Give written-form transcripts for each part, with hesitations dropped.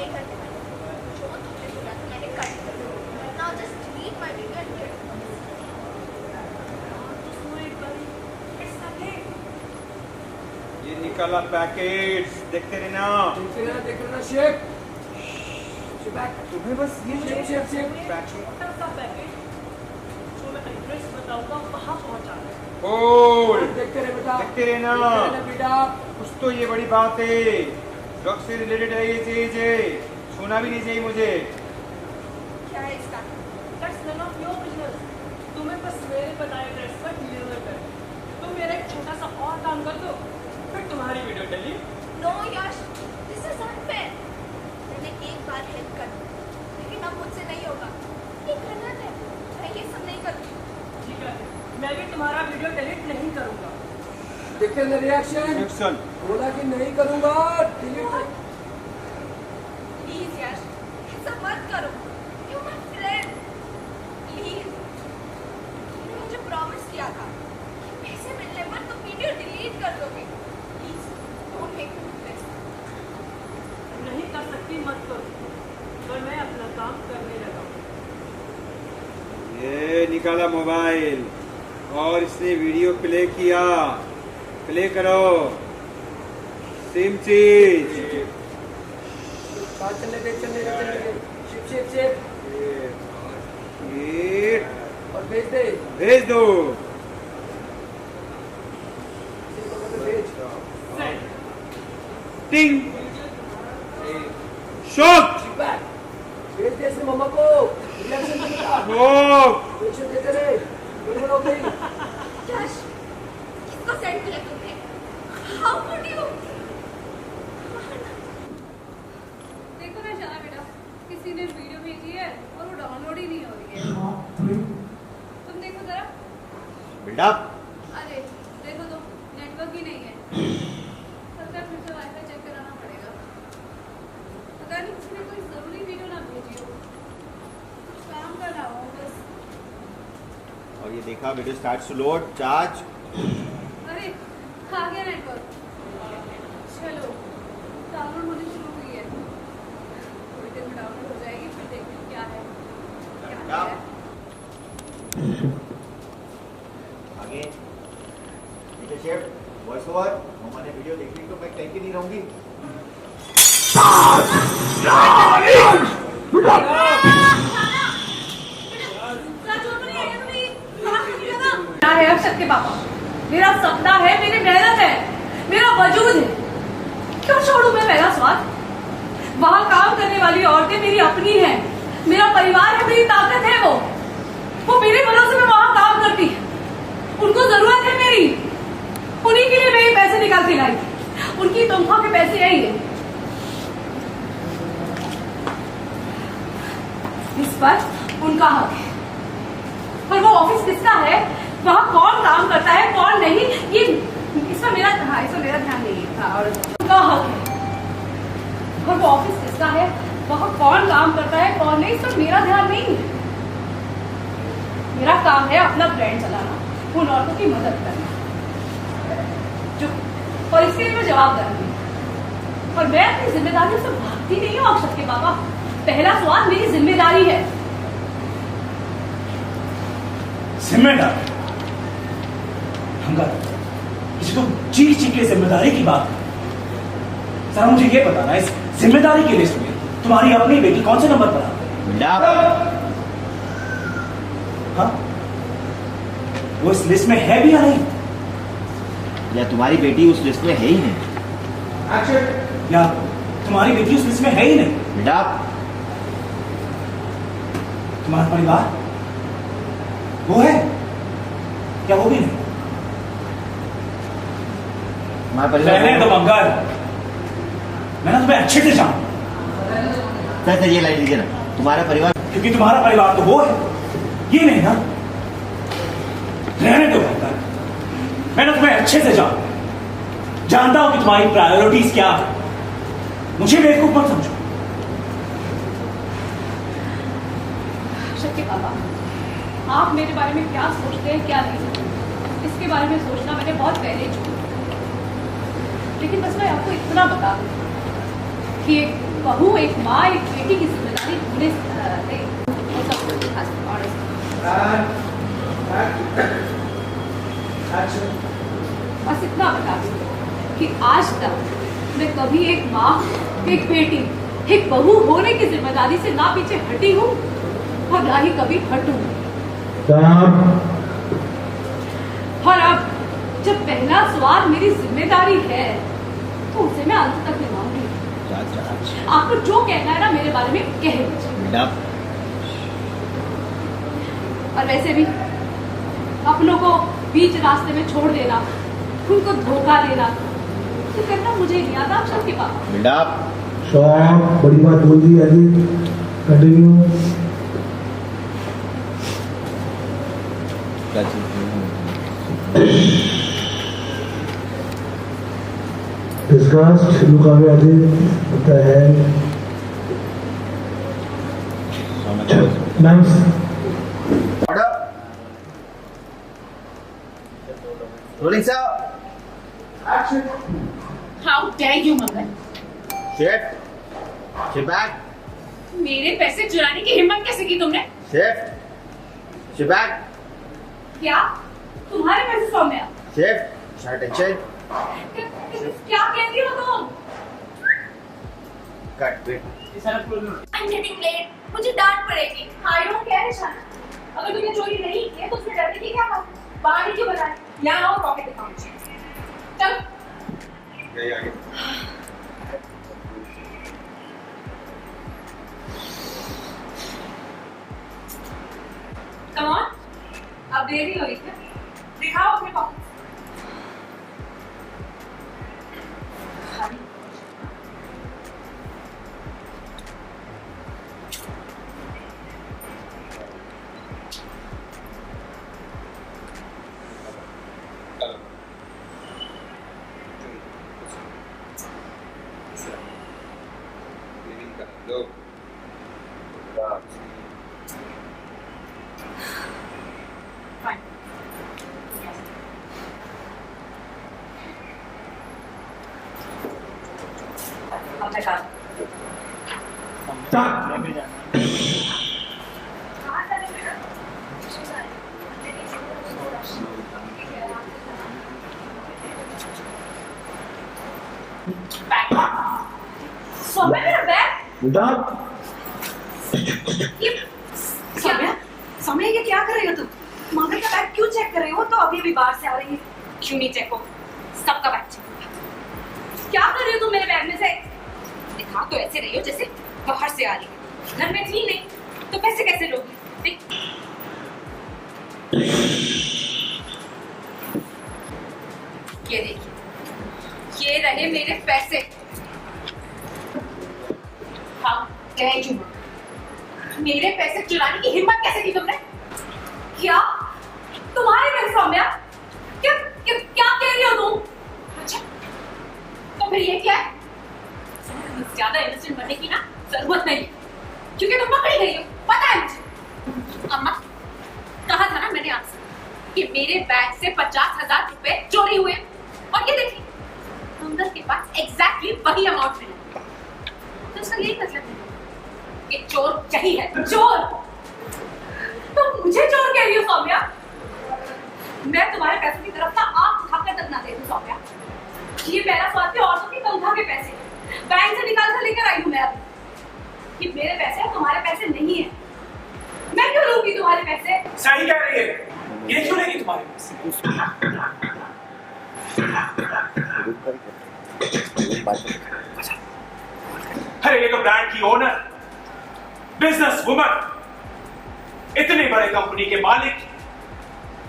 नहीं करने वाली। जो तुमने बोला था मैंने कर दिया। Now just delete my video and get it. ये निकाला पैकेट्स, देखते रहना शेख। तुम्हें बस ये शेख छोटा सा पैकेट जो मैं एड्रेस बताऊंगा वहाँ पहुँचा है। देखते रहे बेटा, देखते रहना बेटा। कुछ तो ये बड़ी बात है, ड्रग से रिलेटेड है ये चीज है, छूना भी नहीं चाहिए मुझे। क्या है इसका? That's none of your business. तुम्हें बस मेरे बताए एड्रेस पर डिलीवर कर। तुम मेरा एक छोटा सा और काम कर दो, फिर तुम्हारी video delete. No Yash, this is unfair. मैंने एक बार हेल्प कर दी, लेकिन अब मुझसे नहीं होगा। ये गलत है, मैं ये सब नहीं करूँगी। ठीक है, मैं भी तुम्हारा वीडियो डिलीट नहीं करूँगा। देखते ना रिएक्शन। बोला कि नहीं करूँगा, डिलीट। Please यश, ऐसा मत करो। You're my friend. Please. तुमने मुझे प्रॉमिस किया था कि पैसे मिलने पर तुम वीडियो डिलीट कर दोगे। Please, don't make me this. नहीं कर सकती मत करो, पर मैं अपना काम करने लगा हूँ। ये निकाला मोबाइल और इसने वीडियो प्ले किया। प्ले करो, सेम चीज। चलने दे। शिप। और भेज दे। भेज दो। टिंग शॉट। भेज दे इसने मम्मा को। रिएक्शन देगा। रिएक्शन देते रहे। बिल्कुल हो गई। यश, किसको सेंड किया तुमने? How could you? देखो ना शाना बेटा, किसी ने वीडियो भेजी है और वो डाउनलोड ही नहीं हो रही है। तुम देखो जरा। बिल्डअप। अरे देखो तो, नेटवर्क ही नहीं है। लगता है फिर से वाईफाई चेक कराना पड़ेगा। पता नहीं किसी ने कोई जरूरी वीडियो ना भेजी हो। कुछ काम कर रहा हो बस। और ये देखा video start to load charge. अरे आ गया नेटवर्क। चलो डाउनलोड होनी शुरू हुई है। थोड़ी देर में डाउनलोड हो जाएगी, फिर देखते हैं क्या है क्या है। आगे शेफ वॉइस ओवर। मम्मा ने वीडियो देखी तो मैं कहीं की नहीं रहूंगी। क्या है अक्षत के पापा? मेरा सपना है, मेरी मेहनत है, मेरा वजूद है। क्यों छोड़ूं मैं मेरा स्वाद? वहाँ काम करने वाली औरतें मेरी अपनी हैं, मेरा परिवार है, मेरी ताकत है। वो मेरे भरोसे में वहाँ काम करती है। उनको जरूरत है मेरी, उन्हीं के लिए मैं ये पैसे निकाल के लाई। उनकी तनख्वाह के पैसे यही है। इस पर उनका हक है। पर वो ऑफिस किसका है, वहाँ कौन काम करता है कौन नहीं, ये इसमें मेरा ध्यान नहीं था। और उनका हक है। और वो ऑफिस किसका है, वहाँ कौन काम करता है कौन नहीं, इसमें मेरा ध्यान नहीं है। मेरा काम है अपना ब्रांड चलाना, उन औरतों की मदद करना, जो और इसके लिए मैं जवाबदार हूँ। और मैं अपनी जिम्मेदारियों से भागती नहीं हूँ अक्षत के पापा। पहला स्वाद मेरी जिम्मेदारी है। जिम्मेदारी? इसे तो चीख चीख के जिम्मेदारी की बात है। सर मुझे ये बताना, इस जिम्मेदारी की लिस्ट में तुम्हारी अपनी बेटी कौन से नंबर पर आती है? हाँ? वो इस लिस्ट में है भी या नहीं? या तुम्हारी बेटी उस लिस्ट में है ही नहीं? या तुम्हारी बेटी उस लिस्ट में है ही नहीं? तुम्हारा परिवार वो है क्या? वो भी नहीं? रहने दो मगर, मैं ना तुम्हें अच्छे से जानूं। सर ये लाइन लीजिए ना, तुम्हारा परिवार। क्योंकि तुम्हारा परिवार तो वो है, ये नहीं ना। रहने दो मगर, मैं ना तुम्हें अच्छे से जानता हूं कि तुम्हारी प्रायोरिटीज क्या है। मुझे बेवकूफ मत समझो। शक्ति पापा, आप मेरे बारे में क्या सोचते हैं क्या नहीं, इसके बारे में सोचना मैंने बहुत पहले छोड़ा। लेकिन बस मैं आपको इतना बता दूं कि एक बहू, एक माँ, एक बेटी की जिम्मेदारी पूरे बस इतना बता दूं कि आज तक मैं कभी एक माँ, एक बेटी, एक बहू होने की जिम्मेदारी से ना पीछे हटी हूँ और ना ही कभी हटूं। और अब जब पहला सवाल मेरी जिम्मेदारी है तो उसे मैं अंत तक निभाऊंगी। आपको जो कहना है ना मेरे बारे में कह दीजिए। और वैसे भी अपनों को बीच रास्ते में छोड़ देना, उनको धोखा देना तो करना मुझे नहीं आता आप सबके पास। शॉप बड़ी बात बोल दी अभी। Continue. Disgust, look away again. What the hell? Nice. Order. Rolling, sir. Action. How dare you, Mangal? Shift. Shift back. मेरे पैसे चुराने की हिम्मत कैसे की तुमने? Shift. Shift back. क्या? तुम्हारे पैसे सौम्या? Shift. Shut attention. क्या कहती हो तुम? Cut. Wait. I'm getting late. मुझे डांट पड़ेगी। I don't care निशाना। अगर तुमने चोरी नहीं की है तो उसमें डरने की क्या बात? बाहर ही क्यों बनाए? यहाँ आओ, पॉकेट दिखाओ। चल। यही आगे। Come on। अब देरी हो रही है। दिखाओ अपने पॉकेट। Fine। अब मैं कहाँ चले बेटा? बैग। सौम्या, मेरा बैग। सौम्या ये क्या कर रही हो तुम? मम्मी का बैग क्यों चेक कर रही हो? तो अभी बाहर से आ रही है। क्यों नहीं चेक हो? सबका बैग चेक। क्या कर रही हो तुम मेरे बैग में से? दिखा तो ऐसे रही हो जैसे बाहर से आ रही है। घर में थी नहीं तो पैसे कैसे लोगी? देख। ये देखिए, ये रहे मेरे पैसे। हाँ, क्या है क्यों? मेरे पैसे चुराने की हिम्मत कैसे की तुमने? क्या? तुम्हारे पैसे सौम्या? क्या क्या क्या कह रही हो तुम? अच्छा, तो फिर ये क्या है? ज्यादा इनोसेंट बनने की ना जरूरत नहीं, क्योंकि तुम पकड़ी गई हो, पता है मुझे। अम्मा, कहा था ना मैंने आपसे कि मेरे बैग से 50,000 रुपए चोरी हुए, और ये देखिए अंदर के पास एग्जैक्टली वही अमाउंट मिला। तो उसका यही मतलब है कि चोर यही है, चोर। तुम मुझे चोर कह रही हो सौम्या? मैं तुम्हारे पैसों की तरफ ना आंख उठाकर तक ना देखूं सौम्या। ये पहला स्वाद के औरतों की तनख्वाह के पैसे बैंक से निकाल कर लेकर आई हूं मैं। कि मेरे पैसे हैं, तुम्हारे पैसे नहीं है। मैं क्यों लूंगी तुम्हारे पैसे? सही कह रही है। ये क्यों लेगी तुम्हारे पैसे? अरे ये तो ब्रांड की ओनर, बिजनेस वुमन, इतने बड़े कंपनी के मालिक,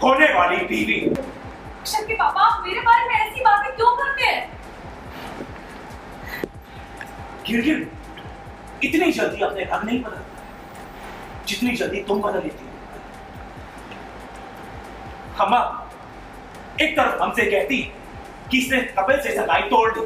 होने वाली बीवी। अक्षर के पापा, आप मेरे बारे में ऐसी बातें क्यों करते हैं? गिरगिर, इतनी जल्दी अपने रंग नहीं बदलता जितनी जल्दी तुम बदल लेती हो। अम्मा एक तरफ हमसे कहती कि इसने कपिल से सगाई तोड़ दी,